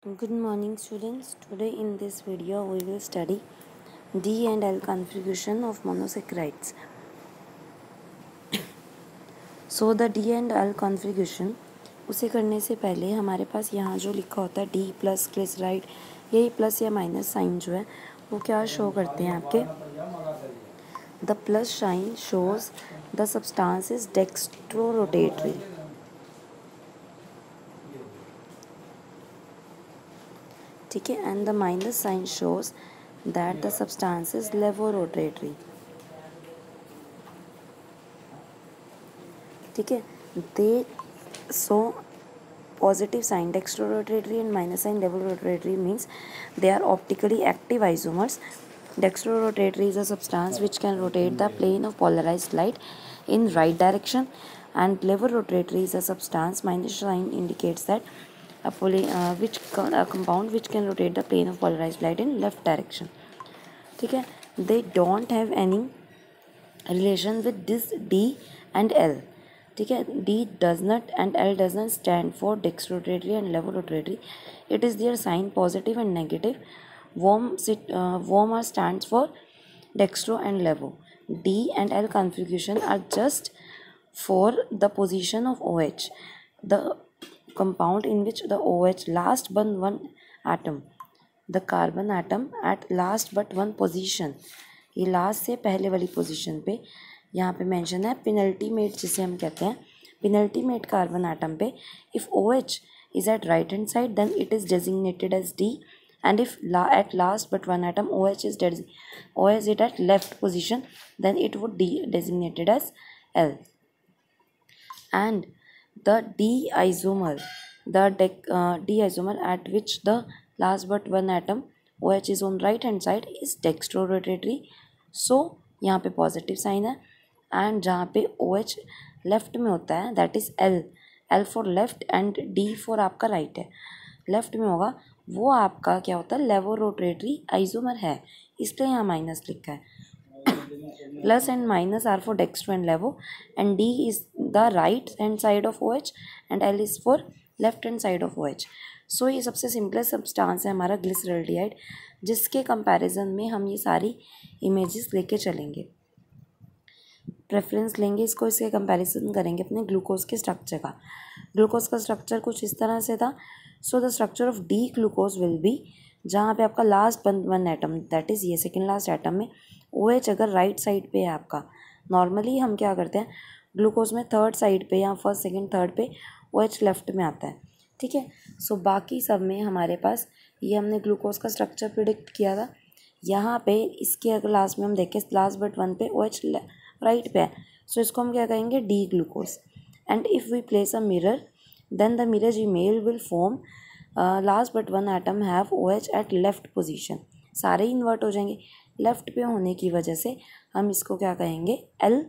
Good morning students. Today in this video we will study D and L configuration of monosaccharides. So the D and L configuration उसे करने से पहले हमारे पास यहाँ जो लिखा होता है D प्लस ग्लिसराइड, यही प्लस या माइनस साइन जो है वो क्या शो करते हैं आपके, the plus sign shows the substance is dextrorotatory, ठीक है, and the minus sign shows that the substance is levorotatory, ठीक है. दे सो positive sign dextrorotatory and minus sign levorotatory means they are optically active isomers. Dextrorotatory is a substance which can rotate the plane of polarized light in right direction, and levorotatory is a substance minus sign indicates that a compound which can rotate the plane of polarized light in left direction, ठीक है. They don't have any relation with this D and L, ठीक है. D does not and L does not stand for dextrorotatory and levorotatory. It is their sign positive and negative. Warm stands for dextro and levo. D and L configuration are just for the position of OH, the compound in which the OH last but one atom, the carbon atom at last but one position. ये last से पहले वाली position पे यहाँ पे mention है penultimate, जिसे हम कहते हैं पेनल्टीमेट कार्बन आटम पे. If OH is at right hand side then it is designated as D, and if at last but one atom OH is at left position then it would be designated as L. And the D isomer at which the last but one atom OH is on right hand side is dextrorotatory. So यहाँ पे positive sign है, and जहाँ पे OH left में होता है that is L for left and D for आपका right है, लेफ्ट में होगा वो आपका क्या होता है लेवोरोटेटरी आइसोमर है, इसलिए यहाँ माइनस लिखा है. Plus and minus are for dextro and levo, and D is the right hand side of OH and L is for left hand side of OH. So ये सबसे सिंपलेस्ट सब्सटेंस है हमारा glyceraldehyde, जिसके comparison में हम ये सारी images लेके चलेंगे, रेफरेंस लेंगे इसको, इसके कंपैरिजन करेंगे अपने ग्लूकोज के स्ट्रक्चर का. ग्लूकोज का स्ट्रक्चर कुछ इस तरह से था. So the structure of D glucose will be, जहाँ पे आपका last one atom that is ये सेकेंड लास्ट एटम में OH अगर राइट साइड पे है आपका, नॉर्मली हम क्या करते हैं ग्लूकोज में थर्ड साइड पे या फर्स्ट सेकेंड थर्ड पे OH लेफ्ट में आता है, ठीक है. सो बाकी सब में हमारे पास ये हमने ग्लूकोज का स्ट्रक्चर प्रिडिक्ट किया था. यहाँ पे इसके अगर लास्ट में हम देखें लास्ट बट वन पे OH राइट पे है, सो इसको हम क्या कहेंगे D glucose. And if we place a mirror then the mirror image will form last but one atom have OH at left position. सारे ही इन्वर्ट हो जाएंगे, लेफ्ट पे होने की वजह से हम इसको क्या कहेंगे L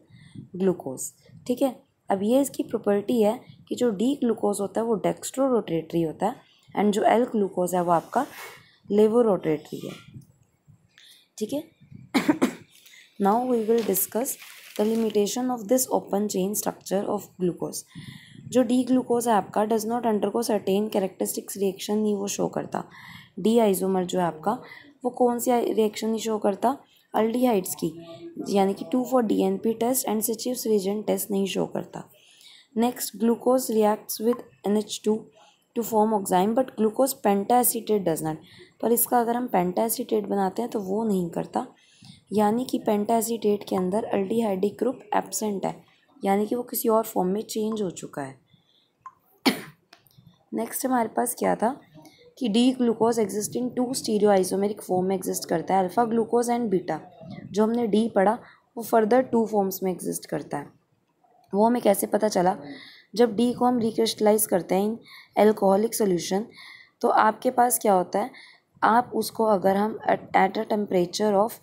ग्लूकोज, ठीक है. अब ये इसकी प्रॉपर्टी है कि जो डी ग्लूकोज होता है वो डेक्स्ट्रोरोटेटरी होता है, एंड जो L ग्लूकोज है वो आपका लेवोरोटेटरी है, ठीक है. Now we will discuss the limitation of this open chain structure of glucose. जो डी ग्लूकोज है आपका does not undergo certain characteristics reaction नहीं वो शो करता. डी आइसोमर जो है आपका वो कौन सी रिएक्शन नहीं शो करता, अल्डिहाइड्स की, यानी कि 2,4-DNP टेस्ट एंड सिचिव्स रीजेंट टेस्ट नहीं शो करता. Next glucose reacts with NH2 to form oxime but glucose pentaacetate does not. पर इसका अगर हम पेंटाएसीटेट बनाते हैं तो वो नहीं करता, यानी कि पेंटाएसीटेट के अंदर अल्डिहाइडिक ग्रुप एब्सेंट है, यानी कि वो किसी और फॉर्म में चेंज हो चुका है. नेक्स्ट हमारे पास क्या था कि D glucose exist in 2 stereo isomeric form में एग्जिस्ट करता है, अल्फ़ा ग्लूकोज एंड बीटा. जो हमने डी पढ़ा वो फर्दर 2 फॉर्म्स में एग्जिस्ट करता है. वो हमें कैसे पता चला, जब डी को हम रिक्रिस्टलाइज करते हैं इन एल्कोहलिक सोल्यूशन, तो आपके पास क्या होता है, आप उसको अगर हम at a temperature of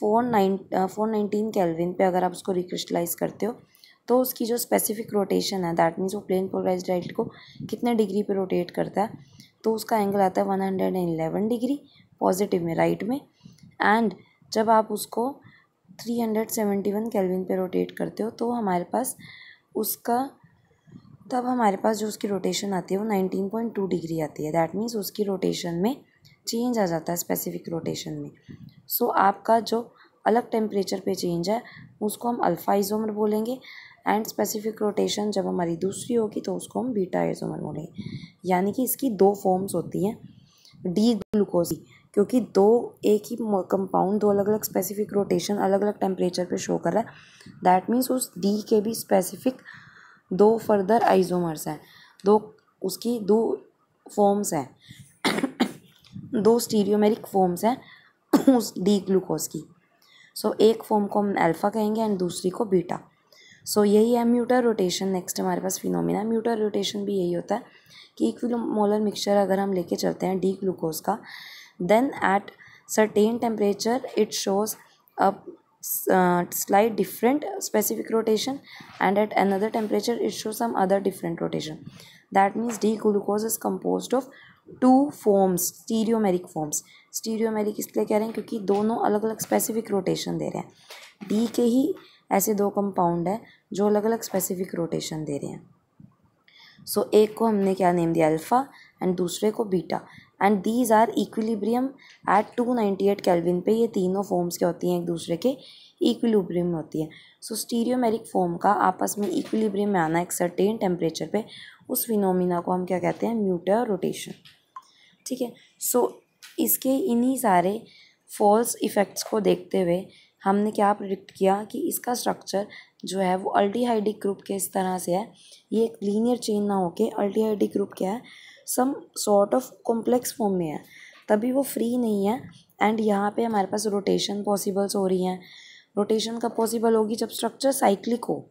419 kelvin पे अगर आप उसको रिक्रिस्टलाइज करते हो तो उसकी जो स्पेसिफिक रोटेशन है दैट मीन्स वो प्लेन पोलराइज्ड लाइट को कितने डिग्री पे रोटेट करता है, तो उसका एंगल आता है 111 डिग्री पॉजिटिव में राइट में. एंड जब आप उसको 371 केल्विन पे रोटेट करते हो तो हमारे पास उसका तब हमारे पास जो उसकी रोटेशन आती है वो 19.2 डिग्री आती है। दैट मीन्स उसकी रोटेशन में चेंज आ जाता है स्पेसिफिक रोटेशन में। सो आपका जो अलग टेम्परेचर पे चेंज है उसको हम अल्फ़ा आइसोमर बोलेंगे, एंड स्पेसिफिक रोटेशन जब हमारी दूसरी होगी तो उसको हम बीटा आइसोमर बोलेंगे। यानी कि इसकी दो फॉर्म्स होती हैं डी ग्लूकोज की, क्योंकि दो एक ही कंपाउंड दो अलग अलग स्पेसिफिक रोटेशन अलग अलग टेम्परेचर पे शो कर रहा है। दैट मीन्स उस डी के भी स्पेसिफिक दो फर्दर आइसोमर्स हैं, दो उसकी दो फॉर्म्स हैं दो स्टीरियोमेरिक फॉर्म्स हैं उस डी ग्लूकोज की। सो एक फॉर्म को हम अल्फ़ा कहेंगे एंड दूसरी को बीटा। सो यही है म्यूटर रोटेशन। नेक्स्ट हमारे पास फिनोमिना म्यूटर रोटेशन भी यही होता है कि इक्विमोलर मिक्सचर अगर हम लेके चलते हैं डी ग्लूकोज का, then at certain temperature it shows a slight different specific rotation, and at another temperature it shows some other different rotation. That means D glucose is composed of two forms, stereomeric forms. Stereomeric इसलिए कह रहे हैं क्योंकि दोनों अलग अलग specific rotation दे रहे हैं। डी के ही ऐसे दो कंपाउंड है जो अलग अलग स्पेसिफिक रोटेशन दे रहे हैं। सो एक को हमने क्या नेम दिया अल्फ़ा एंड दूसरे को beta, and these are equilibrium at 298 kelvin पे। ये तीनों फॉर्म्स क्या होती हैं, एक दूसरे के इक्विलिब्रियम में होती हैं। सो स्टीरियोमेरिक फॉर्म का आपस में इक्विलिब्रियम में आना एक सर्टेन टेम्परेचर पे, उस फिनोमिना को हम क्या कहते हैं, म्यूटर रोटेशन। ठीक है। सो इसके इन्हीं सारे फॉल्स इफ़ेक्ट्स को देखते हुए हमने क्या प्रिडिक्ट किया कि इसका स्ट्रक्चर जो है वो अल्डिहाइडिक ग्रुप के इस तरह से है। ये एक लीनियर चेन ना होके अल्डिहाइडिक ग्रुप क्या है, some sort of complex form में है, तभी वो फ्री नहीं है। एंड यहाँ पे हमारे पास रोटेशन पॉसिबल्स हो रही हैं। रोटेशन कब पॉसिबल होगी, जब स्ट्रक्चर साइक्लिक हो।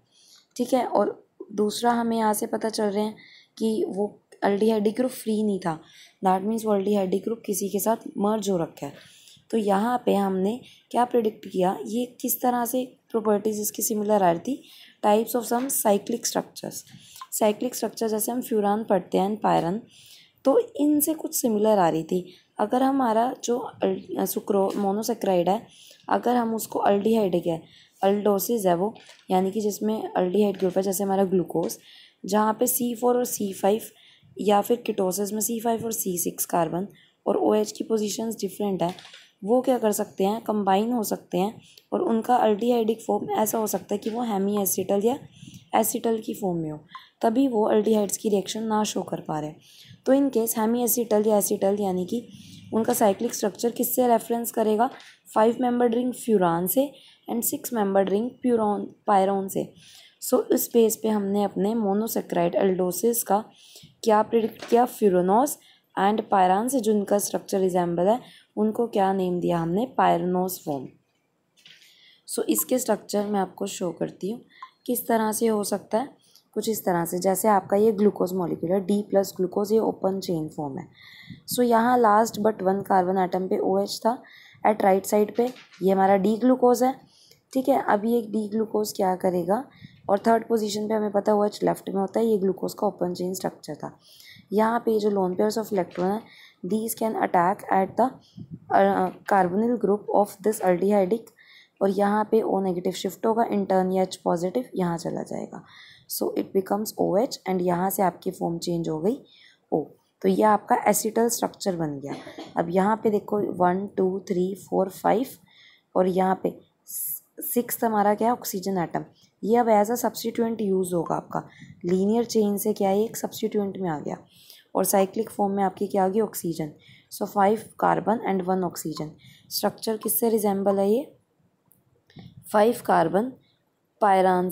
ठीक है। और दूसरा हमें यहाँ से पता चल रहे हैं कि वो अल्डिहाइडिक ग्रुप फ्री नहीं था। दैट मीन्स वो अल्डिहाइडिक ग्रुप किसी के साथ मर्ज हो रखा है। तो यहाँ पे हमने क्या प्रिडिक्ट किया, ये किस तरह से प्रॉपर्टीज़ इसकी सिमिलर आ रही थी, types of some cyclic structures. Cyclic structure जैसे हम फ्यूरान पढ़ते हैं, पायरन, तो इनसे कुछ सिमिलर आ रही थी। अगर हमारा जो सुक्रो मोनोसेक्राइड है, अगर हम उसको अल्डिहाइडिक है, अल्डोसिस है वो, यानी कि जिसमें अल्डिहाइड ग्रुप है, जैसे हमारा ग्लूकोज, जहाँ पे C4 और C5, या फिर कीटोसिस में C5 और C6 कार्बन और OH की पोजीशंस डिफरेंट है, वो क्या कर सकते हैं, कंबाइन हो सकते हैं, और उनका अल्डिहाइडिक फॉर्म ऐसा हो सकता है कि वो हेमी एसिटल या एसिटल की फॉर्म में हो, तभी वो अल्डिहाइड्स की रिएक्शन ना शो कर पा रहे। तो इन केस हेमी एसिटल या एसिटल, यानी कि उनका साइक्लिक स्ट्रक्चर किससे रेफरेंस करेगा, 5 मेंबर्ड रिंग फ्यूरान से एंड 6 मेंबर्ड रिंग पायरोन से। सो इस बेस पे हमने अपने मोनोसेक्राइड अल्डोसिस का क्या प्रिडिक्ट किया, फ्यूरानोस एंड पायरान से जो इनका स्ट्रक्चर रिजेंबल है, उनको क्या नेम दिया हमने, पायरनोस फॉर्म। सो इसके स्ट्रक्चर मैं आपको शो करती हूँ किस तरह से हो सकता है। कुछ इस तरह से, जैसे आपका ये ग्लूकोज मॉलिक्यूल है D प्लस ग्लूकोज, ये ओपन चेन फॉर्म है। सो यहाँ लास्ट बट 1 कार्बन आइटम पे OH था एट राइट साइड पे, ये हमारा D ग्लूकोज है। ठीक है। अभी एक D ग्लूकोज क्या करेगा, और थर्ड पोजीशन पे हमें पता है OH लेफ्ट में होता है, ये ग्लूकोज का ओपन चेन स्ट्रक्चर था। यहाँ पे जो लोन पेयर्स ऑफ इलेक्ट्रॉन है, these can attack at the carbonyl group of this aldehydic, और यहाँ पे O नेगेटिव शिफ्ट होगा, इंटर्न या H पॉजिटिव यहाँ चला जाएगा। So it becomes OH, and यहाँ से आपकी फॉर्म चेंज हो गई O। तो ये आपका एसिटल स्ट्रक्चर बन गया। अब यहाँ पे देखो 1 2 3 4 5, और यहाँ पे 6 हमारा क्या है, ऑक्सीजन एटम। ये अब एज अ सब्स्टिट्यूएंट यूज़ होगा आपका, लीनियर चेन से क्या है, एक सब्स्टिट्यूएंट में आ गया, और साइक्लिक फॉर्म में आपकी क्या आ गई, oxygen. So 5 carbon and 1 oxygen. Structure किससे रिजेंबल है, ये 5 कार्बन पायरन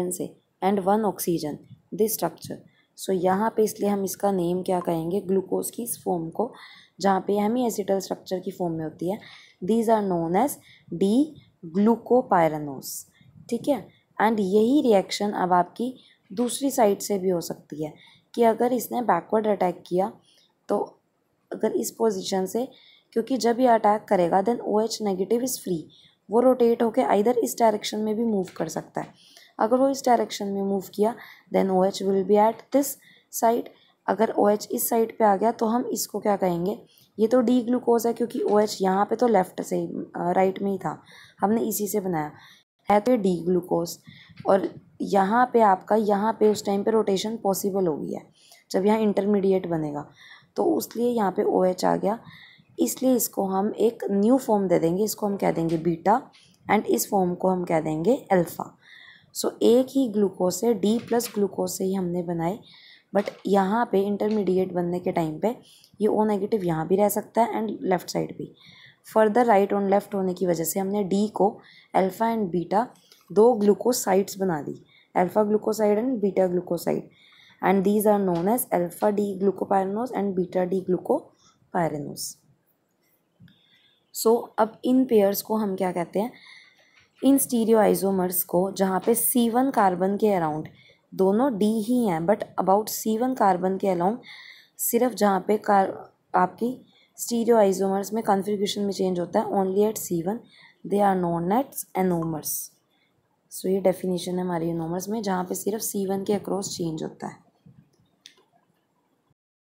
से एंड 1 ऑक्सीजन, दिस स्ट्रक्चर। सो यहाँ पे इसलिए हम इसका नेम क्या कहेंगे, ग्लूकोज की इस फॉर्म को, जहाँ पे हेमी एसिटल स्ट्रक्चर की फॉर्म में होती है, these are known as D glucopyranose. ठीक है। एंड यही रिएक्शन अब आपकी दूसरी साइड से भी हो सकती है, कि अगर इसने बैकवर्ड अटैक किया, तो अगर इस पोजीशन से, क्योंकि जब ये अटैक करेगा then OH negative is free, वो रोटेट होकर आइदर इस डायरेक्शन में भी मूव कर सकता है। अगर वो इस डायरेक्शन में मूव किया then OH will be at this side. अगर OH इस साइड पे आ गया तो हम इसको क्या कहेंगे, ये तो डी ग्लूकोज है, क्योंकि OH यहाँ पे तो लेफ्ट से राइट में ही था, हमने इसी से बनाया। है तो ये डी ग्लूकोज, और यहाँ पे आपका यहाँ पे उस टाइम पे रोटेशन पॉसिबल हो गई है जब यहाँ इंटरमीडिएट बनेगा, तो इसलिए यहाँ पे OH आ गया, इसलिए इसको हम एक न्यू फॉर्म दे देंगे, इसको हम कह देंगे बीटा एंड इस फॉर्म को हम कह देंगे अल्फ़ा। सो एक ही ग्लूकोज से डी प्लस ग्लूकोज से ही हमने बनाए, बट यहाँ पे इंटरमीडिएट बनने के टाइम पे ये O नेगेटिव यहाँ भी रह सकता है एंड लेफ़्ट साइड भी। फर्दर राइट और लेफ़्ट होने की वजह से हमने डी को अल्फ़ा एंड बीटा दो ग्लूकोसाइड्स बना दी, alpha glucoside and beta glucoside, and these are known as alpha D glucopyranose and beta D glucopyranose. So अब इन पेयर्स को हम क्या कहते हैं, इन स्टीरियो आइसोमर्स को जहाँ पे C1 कार्बन के अराउंड, दोनों D ही हैं बट अबाउट C1 कार्बन के अराउंड, सिर्फ जहाँ पे आपकी स्टीरियो आइसोमर्स में कॉन्फ़िगरेशन में चेंज होता है only at C1, they are known as anomers. So ये डेफिनेशन है हमारी एनोमर्स में, जहाँ पे सिर्फ C1 के अक्रॉस चेंज होता है।